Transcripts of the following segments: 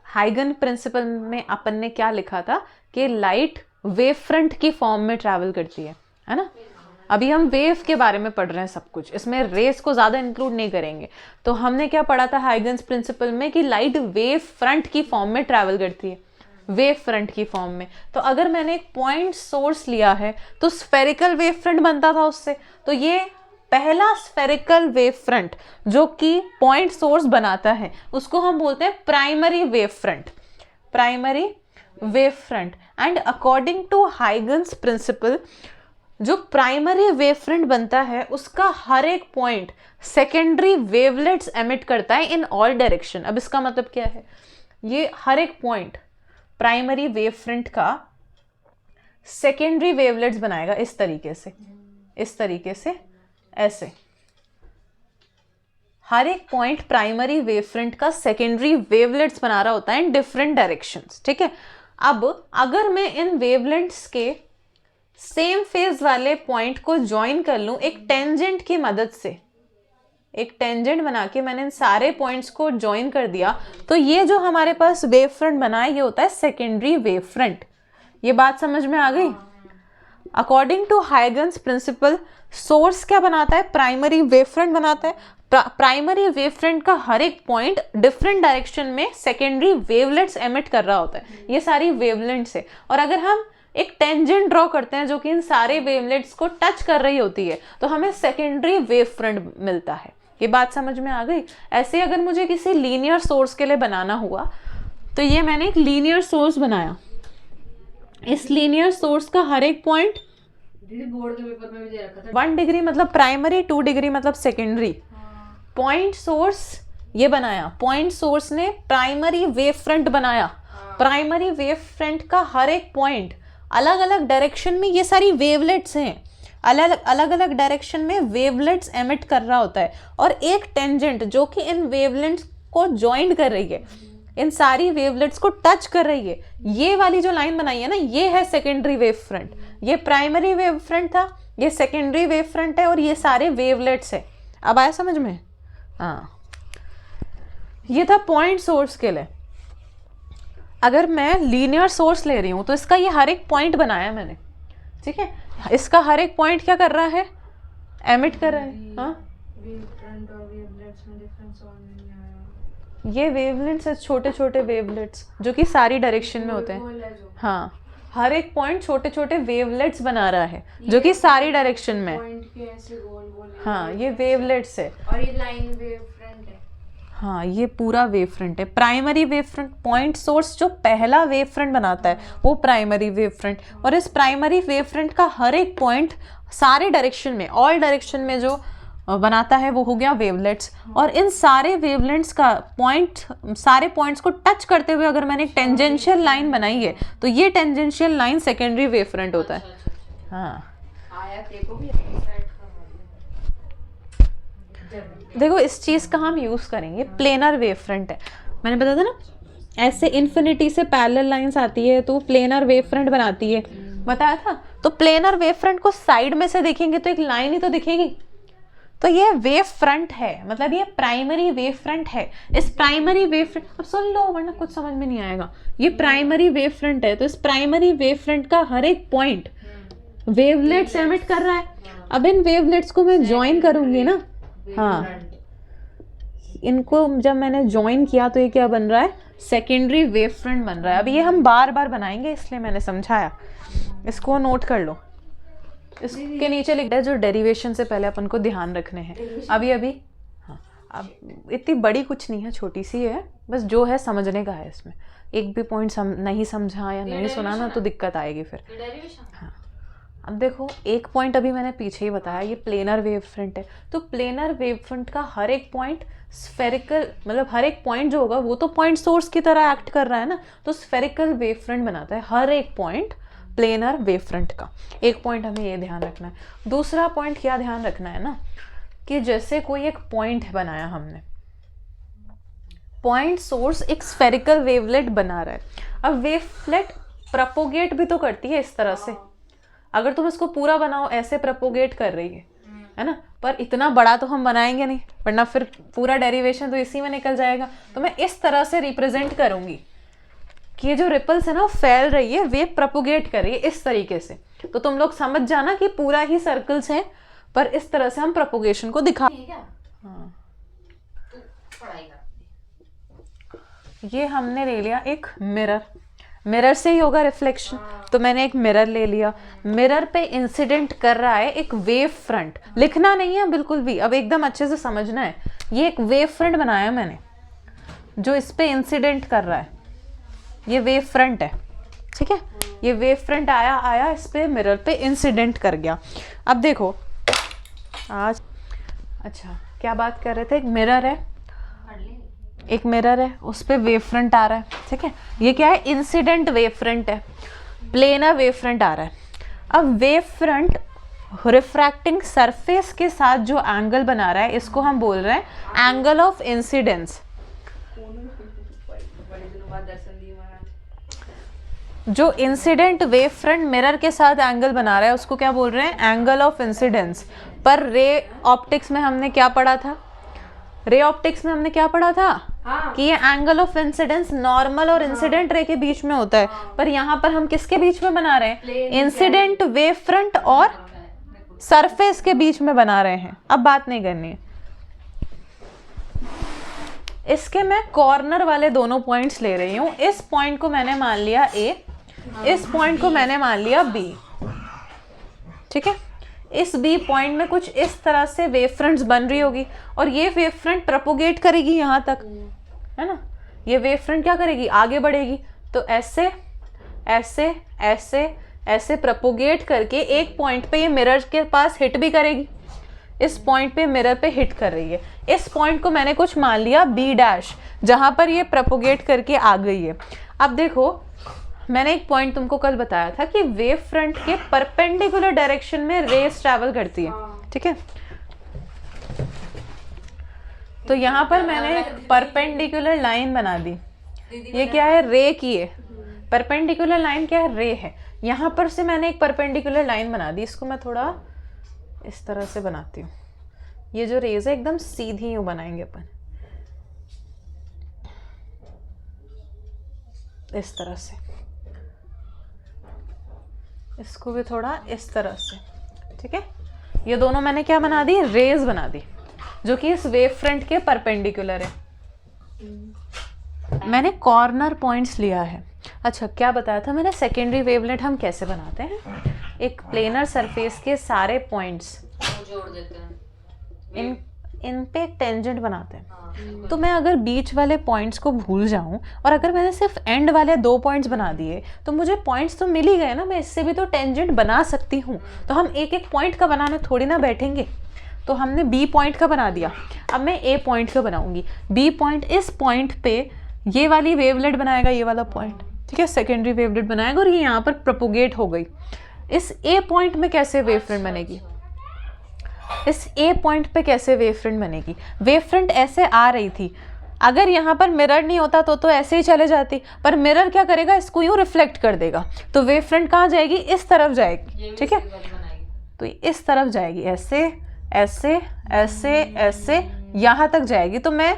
हाइगन principal में अपन ने क्या लिखा था कि लाइट वेव फ्रंट की फॉर्म में ट्रैवल करती है ना। अभी हम वेव के बारे में पढ़ रहे हैं सब कुछ, इसमें रेस को ज्यादा इंक्लूड नहीं करेंगे। तो हमने क्या पढ़ा था हाइगन्स प्रिंसिपल में कि लाइट वेव फ्रंट की फॉर्म में ट्रैवल करती है, वेव फ्रंट की फॉर्म में। तो अगर मैंने एक पॉइंट सोर्स लिया है तो स्फेरिकल वेव फ्रंट बनता था उससे। तो ये पहला स्फेरिकल वेव फ्रंट जो कि पॉइंट सोर्स बनाता है उसको हम बोलते हैं primary wave front, primary wave front. And according to Huygens principle जो प्राइमरी वेव फ्रंट बनता है उसका हर एक पॉइंट सेकेंडरी वेवलेट्स एमिट करता है इन ऑल डायरेक्शन। अब इसका मतलब क्या है, ये हर एक पॉइंट प्राइमरी वेव फ्रंट का सेकेंडरी वेवलेट्स बनाएगा इस तरीके से, इस तरीके से, ऐसे। हर एक पॉइंट प्राइमरी वेव फ्रंट का सेकेंडरी वेवलेट्स बना रहा होता है इन डिफरेंट डायरेक्शंस, ठीक है। अब अगर मैं इन वेवलेट्स के सेम फेज वाले पॉइंट को ज्वाइन कर लूं एक टेंजेंट की मदद से, एक टेंजेंट बना के मैंने इन सारे पॉइंट्स को ज्वाइन कर दिया, तो ये जो हमारे पास वेव फ्रंट बना है ये होता है सेकेंडरी वेव फ्रंट। ये बात समझ में आ गई। According to Huygens principle source क्या बनाता है, प्राइमरी वेव फ्रंट बनाता है। प्राइमरी वेव फ्रंट का हर एक पॉइंट डिफरेंट डायरेक्शन में सेकेंडरी वेवलेट्स एमिट कर रहा होता है, ये सारी वेवलेट्स है। और अगर हम एक टेंजेंट ड्रॉ करते हैं जो कि इन सारे वेवलेट्स को टच कर रही होती है तो हमें सेकेंडरी वेव फ्रंट मिलता है। ये बात समझ में आ गई। ऐसे अगर मुझे किसी लीनियर सोर्स के लिए बनाना हुआ तो ये मैंने एक लीनियर सोर्स बनाया, इस लीनियर सोर्स का हर एक पॉइंट बोर्ड के पेपर में भी दे रखा था 1 डिग्री मतलब प्राइमरी, 2 डिग्री मतलब सेकेंडरी। पॉइंट सोर्स ये बनाया, पॉइंट सोर्स ने प्राइमरी वेव फ्रंट बनाया। प्राइमरी वेव फ्रंट का हर एक पॉइंट अलग अलग डायरेक्शन में, ये सारी वेवलेट्स हैं, अलग अलग डायरेक्शन में वेवलेट्स एमिट कर रहा होता है। और एक टेंजेंट जो कि इन वेवलेट्स को ज्वाइन कर रही है, इन सारी वेवलेट्स को टच कर रही है, ये वाली जो लाइन बनाई है ना, ये है सेकेंडरी वेव फ्रंट। ये प्राइमरी वेव फ्रंट था, ये सेकेंडरी वेव फ्रंट है और ये सारे वेवलेट्स है। अब आया समझ में? हाँ, ये था पॉइंट सोर्स के लिए। अगर मैं लीनियर सोर्स ले रही हूं तो इसका ये हर एक पॉइंट बनाया मैंने, ठीक है। इसका हर एक पॉइंट क्या कर रहा है, एमिट कर रहा है। हाँ, वेव फ्रंट और वेवलेट्स में डिफरेंस और नहीं आया। ये वेवलेट्स है, छोटे छोटे वेवलेट्स जो कि सारी डायरेक्शन में होते हैं। हाँ, हर एक पॉइंट छोटे छोटे वेवलेट्स बना रहा है जो कि सारी डायरेक्शन में। पॉइंट के ऐसे गोल गोल है। हाँ, ये वेवलेट्स है और ये लाइन वेव फ्रंट है। हाँ, ये पूरा वेव फ्रंट है। Primary wave front, point source जो पहला वेव फ्रंट बनाता है वो प्राइमरी वेव फ्रंट। और इस प्राइमरी वेव फ्रंट का हर एक पॉइंट सारे डायरेक्शन में, ऑल डायरेक्शन में जो बनाता है वो हो गया वेवलेट्स। और इन सारे वेवलेट्स का पॉइंट, सारे पॉइंट्स को टच करते हुए अगर मैंने एक टेंजेंशियल लाइन बनाई है तो ये tangential line secondary wave front होता है। हाँ, आया देखो भी साइड देखो इस चीज का हम यूज करेंगे, प्लेनर वेव फ्रंट है। मैंने बताया था ना, ऐसे इन्फिनिटी से पैरेलल लाइंस आती है तो प्लेनर वेव फ्रंट बनाती है, बताया था। तो प्लेनर वेव फ्रंट को साइड में से देखेंगे तो एक लाइन ही तो दिखेगी। तो ये वेव फ्रंट है, मतलब ये प्राइमरी वेव फ्रंट है। इस प्राइमरी वेव फ्रंट, अब सुन लो वरना कुछ समझ में नहीं आएगा। ये प्राइमरी वेव फ्रंट है तो इस प्राइमरी वेव फ्रंट का हर एक पॉइंट वेवलेट्स एमिट कर रहा है। अब इन वेवलेट्स को मैं ज्वाइन करूंगी ना, हाँ, इनको जब मैंने ज्वाइन किया तो ये क्या बन रहा है, सेकेंडरी वेव फ्रंट बन रहा है। अभी ये हम बार बार बनाएंगे इसलिए मैंने समझाया, इसको नोट कर लो। इसके नीचे लिखा है जो डेरिवेशन से पहले अपन को ध्यान रखने हैं। अभी हाँ, अब इतनी बड़ी कुछ नहीं है, छोटी सी है, बस जो है समझने का है। इसमें एक भी पॉइंट नहीं समझा या नहीं सुना ना तो दिक्कत आएगी फिर। हाँ, अब देखो एक पॉइंट अभी मैंने पीछे ही बताया, ये प्लेनर वेव फ्रंट है। तो प्लेनर वेव फ्रंट का हर एक पॉइंट स्फेरिकल, मतलब हर एक पॉइंट जो होगा वो तो पॉइंट सोर्स की तरह एक्ट कर रहा है ना, तो स्फेरिकल वेव फ्रंट बनाता है हर एक पॉइंट प्लेनर वेव फ्रंट का। एक पॉइंट हमें ये ध्यान रखना है। दूसरा पॉइंट क्या ध्यान रखना है ना, कि जैसे कोई एक पॉइंट बनाया हमने, पॉइंट सोर्स एक स्फेरिकल वेवलेट बना रहा है। अब वेवलेट प्रोपोगेट भी तो करती है इस तरह से। अगर तुम इसको पूरा बनाओ, ऐसे प्रोपोगेट कर रही है ना, पर इतना बड़ा तो हम बनाएंगे नहीं वरना फिर पूरा डेरिवेशन तो इसी में निकल जाएगा। तो मैं इस तरह से रिप्रेजेंट करूंगी, कि ये जो रिपल्स है ना वो फैल रही है, वेव प्रोपोगेट कर रही है इस तरीके से। तो तुम लोग समझ जाना कि पूरा ही सर्कल्स हैं, पर इस तरह से हम प्रोपोगेशन को दिखा। हाँ, ये हमने ले लिया एक मिरर, मिरर से ही होगा रिफ्लेक्शन, तो मैंने एक मिरर ले लिया। मिरर पे इंसिडेंट कर रहा है एक वेव फ्रंट, लिखना नहीं है बिल्कुल भी, अब एकदम अच्छे से समझना है। ये एक वेव फ्रंट बनाया मैंने जो इस पे इंसिडेंट कर रहा है, ये वेव फ्रंट है, ठीक है। ये वेव फ्रंट आया इस पे मिरर पे इंसिडेंट कर गया। अब देखो आज, अच्छा क्या बात कर रहे थे, एक मिरर है उस पे वेव फ्रंट आ रहा है, ठीक है। ये क्या है, इंसिडेंट वेव फ्रंट है, प्लेनर वेव फ्रंट आ रहा है। अब वेव फ्रंट रिफ्रैक्टिंग सरफेस के साथ जो एंगल बना रहा है इसको हम बोल रहे हैं एंगल ऑफ इंसिडेंस। जो इंसिडेंट वेव फ्रंट मिरर के साथ एंगल बना रहा है उसको क्या बोल रहे हैं, एंगल ऑफ इंसिडेंस। पर रे ऑप्टिक्स में हमने क्या पढ़ा था, रे ऑप्टिक्स में हमने क्या पढ़ा था कि ये एंगल ऑफ इंसिडेंस नॉर्मल और इंसिडेंट रे के बीच में होता है, पर यहाँ पर हम किसके बीच में बना रहे हैं, इंसिडेंट वेव फ्रंट और सरफेस के बीच में बना रहे हैं। अब बात नहीं करनी है इसके, मैं कॉर्नर वाले दोनों पॉइंट्स ले रही हूँ। इस पॉइंट को मैंने मान लिया A, इस पॉइंट को मैंने मान लिया B, ठीक है। इस B पॉइंट में कुछ इस तरह से वेव फ्रंट्स बन रही होगी और ये वेव फ्रंट प्रोपोगेट करेगी यहाँ तक, है ना। ये वेव फ्रंट क्या करेगी, आगे बढ़ेगी, तो ऐसे ऐसे ऐसे ऐसे प्रोपोगेट करके एक पॉइंट पे ये मिरर के पास हिट भी करेगी। इस पॉइंट पे मिरर पे हिट कर रही है। इस पॉइंट को मैंने कुछ मान लिया B', जहाँ पर ये प्रोपोगेट करके आ गई है। अब देखो मैंने एक पॉइंट तुमको कल बताया था कि वेव फ्रंट के परपेंडिकुलर डायरेक्शन में रेस ट्रैवल करती है, ठीक है। तो यहाँ पर मैंने एक परपेंडिकुलर लाइन बना दी, ये क्या है, रे की है। परपेंडिकुलर लाइन क्या है, रे है। यहाँ पर से मैंने एक परपेंडिकुलर लाइन बना दी, इसको मैं थोड़ा इस तरह से बनाती हूँ। ये जो रेज है एकदम सीधी यूं बनाएंगे अपन, इस तरह से, इसको भी थोड़ा इस तरह से, ठीक है। ये दोनों मैंने क्या बना दी, रेज बना दी, जो कि इस वेव फ्रंट के परपेंडिकुलर है। मैंने कॉर्नर पॉइंट्स लिया है। अच्छा क्या बताया था मैंने, सेकेंडरी वेवलेट हम कैसे बनाते हैं, एक प्लेनर सरफेस के सारे पॉइंट्स जोड़ देते हैं, इन पे एक टेंजेंट बनाते हैं। तो मैं अगर बीच वाले पॉइंट्स को भूल जाऊं और अगर मैंने सिर्फ एंड वाले 2 पॉइंट्स बना दिए तो मुझे पॉइंट्स तो मिल ही गए ना, मैं इससे भी तो टेंजेंट बना सकती हूँ। तो हम एक एक पॉइंट का बनाने थोड़ी ना बैठेंगे। तो हमने B पॉइंट का बना दिया, अब मैं A पॉइंट का बनाऊंगी। B पॉइंट इस पॉइंट पे ये वाली वेवलेट बनाएगा, ये वाला पॉइंट, ठीक है, सेकेंडरी वेवलेट बनाएगा और ये यहाँ पर प्रोपोगेट हो गई। इस A पॉइंट में कैसे वेव फ्रंट बनेगी, इस A पॉइंट पे कैसे वेव फ्रंट बनेगी, वेव फ्रंट ऐसे आ रही थी। अगर यहाँ पर मिरर नहीं होता तो ऐसे ही चले जाती, पर मिरर क्या करेगा, इसको यूँ रिफ्लेक्ट कर देगा, तो वेव फ्रंट कहाँ जाएगी, इस तरफ जाएगी, ठीक है। तो इस तरफ जाएगी, ऐसे ऐसे ऐसे ऐसे यहाँ तक जाएगी। तो मैं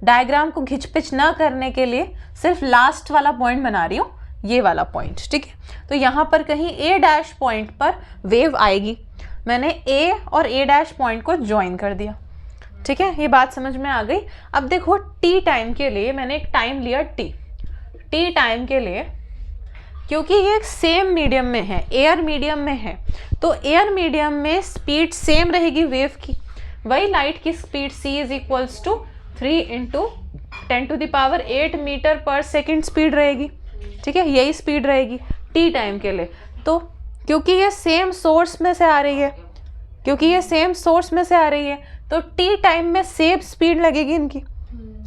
डायग्राम को घिचपिच ना करने के लिए सिर्फ लास्ट वाला पॉइंट बना रही हूँ, ये वाला पॉइंट, ठीक है। तो यहाँ पर कहीं A' पॉइंट पर वेव आएगी, मैंने A और A' पॉइंट को ज्वाइन कर दिया, ठीक है। ये बात समझ में आ गई। अब देखो T टाइम के लिए मैंने एक टाइम लिया T टाइम के लिए, क्योंकि ये एक सेम मीडियम में है, एयर मीडियम में है, तो एयर मीडियम में स्पीड सेम रहेगी वेव की। वही लाइट की स्पीड c = 3 × 10⁸ मीटर पर सेकेंड स्पीड रहेगी, ठीक है, यही स्पीड रहेगी T टाइम के लिए। तो क्योंकि ये सेम सोर्स में से आ रही है, तो T टाइम में सेम स्पीड लगेगी इनकी,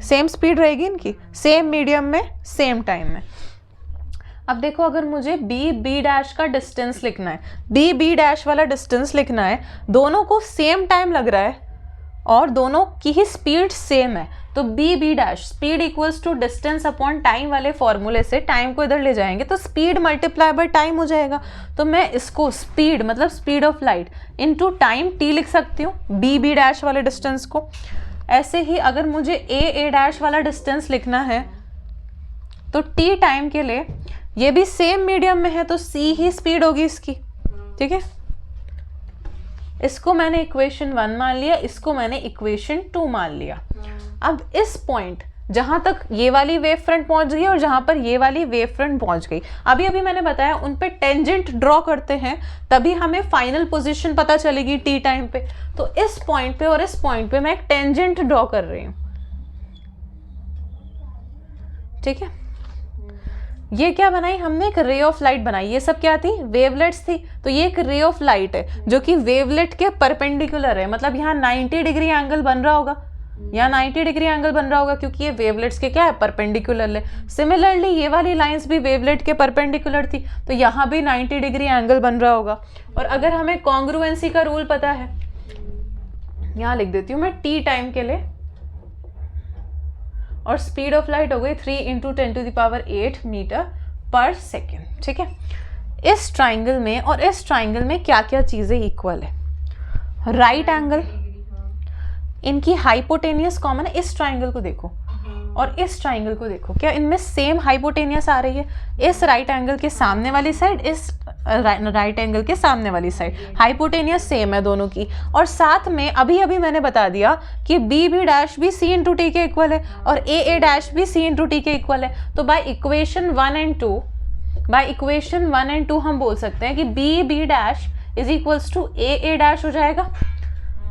सेम स्पीड रहेगी इनकी, सेम मीडियम में सेम टाइम में। अब देखो अगर मुझे B' का डिस्टेंस लिखना है, B' वाला डिस्टेंस लिखना है, दोनों को सेम टाइम लग रहा है और दोनों की ही स्पीड सेम है, तो B' speed = distance upon time वाले फॉर्मूले से टाइम को इधर ले जाएंगे तो स्पीड मल्टीप्लाई बाय टाइम हो जाएगा। तो मैं इसको स्पीड मतलब speed of light into time T लिख सकती हूँ, B' वाले डिस्टेंस को। ऐसे ही अगर मुझे A' वाला डिस्टेंस लिखना है तो टी टाइम के लिए ये भी सेम मीडियम में है तो सी ही स्पीड होगी इसकी, ठीक है। इसको मैंने इक्वेशन 1 मान लिया, इसको मैंने इक्वेशन 2 मान लिया। अब इस पॉइंट जहां तक ये वाली वेव फ्रंट पहुंच गई और जहां पर ये वाली वेव फ्रंट पहुंच गई, अभी अभी मैंने बताया उन पे टेंजेंट ड्रॉ करते हैं तभी हमें फाइनल पोजीशन पता चलेगी टी टाइम पे। तो इस पॉइंट पे और इस पॉइंट पे मैं एक टेंजेंट ड्रॉ कर रही हूं, ठीक है। ये क्या बनाई हमने, एक रे ऑफ लाइट बनाई। ये सब क्या थी, वेवलेट्स थी। तो ये एक रे ऑफ लाइट है जो कि वेवलेट के परपेंडिकुलर है, मतलब यहाँ 90 डिग्री एंगल बन रहा होगा, यहाँ 90 डिग्री एंगल बन रहा होगा क्योंकि ये वेवलेट्स के क्या है, परपेंडिकुलर है। सिमिलरली ये वाली लाइंस भी वेवलेट के परपेंडिकुलर थी तो यहाँ भी 90 डिग्री एंगल बन रहा होगा। और अगर हमें कॉन्ग्रुएंसी का रूल पता है, यहाँ लिख देती हूँ मैं टी टाइम के लिए, और स्पीड ऑफ लाइट हो गई 3 × 10⁸ मीटर पर सेकेंड, ठीक है। इस ट्राइंगल में और इस ट्राइंगल में क्या क्या चीजें इक्वल है, राइट एंगल, इनकी हाइपोटेनियस कॉमन है। इस ट्राइंगल को देखो और इस ट्राइंगल को देखो, क्या इनमें सेम हाइपोटेनियस आ रही है। इस राइट एंगल के सामने वाली साइड, इस राइट एंगल के सामने वाली साइड, हाइपोटेनियस सेम है दोनों की। और साथ में अभी अभी मैंने बता दिया कि बी बी डैश भी सी इंटू टी के इक्वल है और ए डैश भी सी इंटू टी के इक्वल है। तो बाय इक्वेशन 1 एंड 2 हम बोल सकते हैं कि B B dash is equals to A dash हो जाएगा,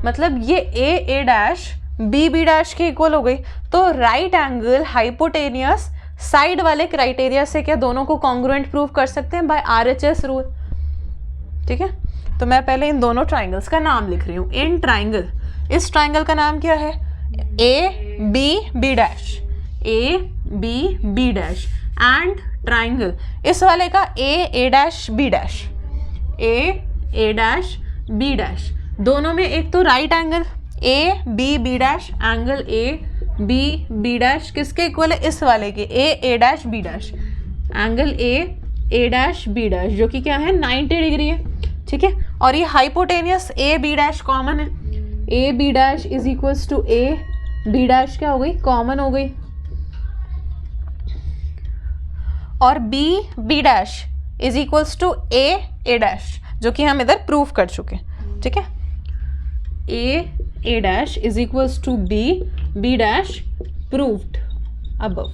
मतलब ये A dash B B dash के इक्वल हो गई। तो राइट एंगल हाइपोटेनियस साइड वाले क्राइटेरिया से क्या दोनों को कॉन्ग्रुएंट प्रूव कर सकते हैं बाय RHS रूल, ठीक है। तो मैं पहले इन दोनों ट्राइंगल्स का नाम लिख रही हूँ। इन ट्राइंगल, इस ट्राइंगल का नाम क्या है, A B B dash, A B B dash, and triangle इस वाले का A dash B dash, A dash B dash. दोनों में एक तो right angle A B B dash, angle A B B dash किसके इक्वल है, इस वाले के A dash B dash, angle A dash B dash जो कि क्या है 90 डिग्री है, ठीक है। और ये hypotenuse A B dash common है, A B dash is equals to A B dash क्या हो गई, कॉमन हो गई। और B B dash is equals to A dash जो कि हम इधर प्रूव कर चुके, ठीक है। A dash is equals to B dash proved above.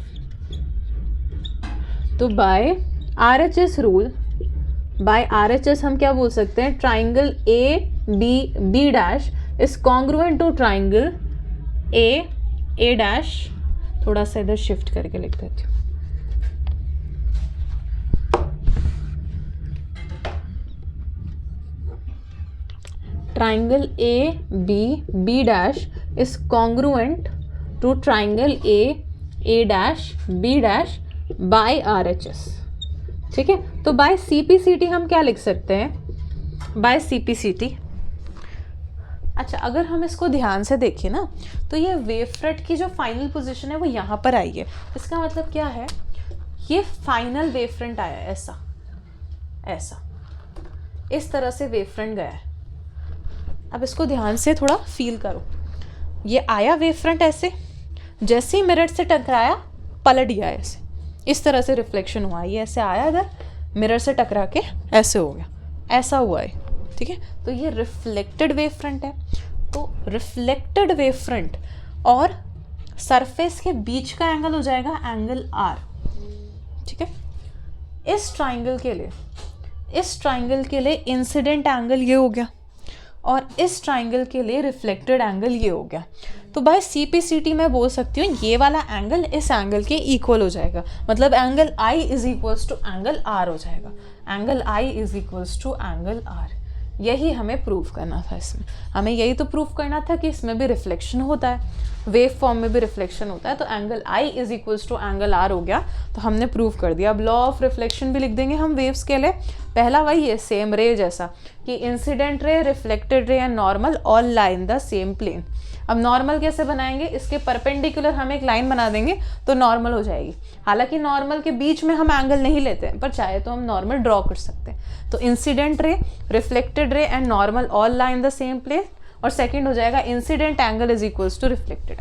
तो by RHS rule, by RHS हम क्या बोल सकते हैं, triangle A B dash is congruent to triangle A dash. थोड़ा सा इधर शिफ्ट करके लिख देती हूँ। Triangle AB dash is congruent to triangle A dash B dash by RHS, ठीक है। तो by CPCT हम क्या लिख सकते हैं, by CPCT। अच्छा, अगर हम इसको ध्यान से देखें ना तो ये वेव फ्रंट की जो फाइनल पोजीशन है वो यहाँ पर आई है। इसका मतलब क्या है, ये फाइनल वेव फ्रंट आया है, ऐसा इस तरह से वेव फ्रंट गया है। अब इसको ध्यान से थोड़ा फील करो, ये आया वेव फ्रंट ऐसे, जैसे ही मिरर से टकराया पलट गया ऐसे, इस तरह से रिफ्लेक्शन हुआ। ये ऐसे आया इधर, मिरर से टकरा के ऐसे हो गया, ऐसा हुआ है, ठीक है। तो ये रिफ्लेक्टेड वेव फ्रंट है। तो रिफ्लेक्टेड वेव फ्रंट और सरफेस के बीच का एंगल हो जाएगा एंगल R, ठीक है। इस ट्राइंगल के लिए इंसिडेंट एंगल ये हो गया और इस ट्राइंगल के लिए रिफ्लेक्टेड एंगल ये हो गया। तो बाय CPCT मैं बोल सकती हूँ ये वाला एंगल इस एंगल के इक्वल हो जाएगा, मतलब angle I is equals to angle R हो जाएगा। Angle I is equals to angle R, यही हमें प्रूव करना था। इसमें हमें यही तो प्रूव करना था कि इसमें भी रिफ्लेक्शन होता है, वेव फॉर्म में भी रिफ्लेक्शन होता है। तो angle I is equals to angle R हो गया, तो हमने प्रूव कर दिया। अब लॉ ऑफ रिफ्लेक्शन भी लिख देंगे हम वेव्स के लिए। पहला वही है, सेम रे जैसा कि incident ray, reflected ray and normal all lie in the same plane. अब नॉर्मल कैसे बनाएंगे, इसके परपेंडिकुलर हम एक लाइन बना देंगे तो नॉर्मल हो जाएगी। हालांकि नॉर्मल के बीच में हम एंगल नहीं लेते हैं, पर चाहे तो हम नॉर्मल ड्रॉ कर सकते हैं। तो incident ray, reflected ray and normal all lie in the same plane, और सेकंड हो जाएगा incident angle is equals to reflected.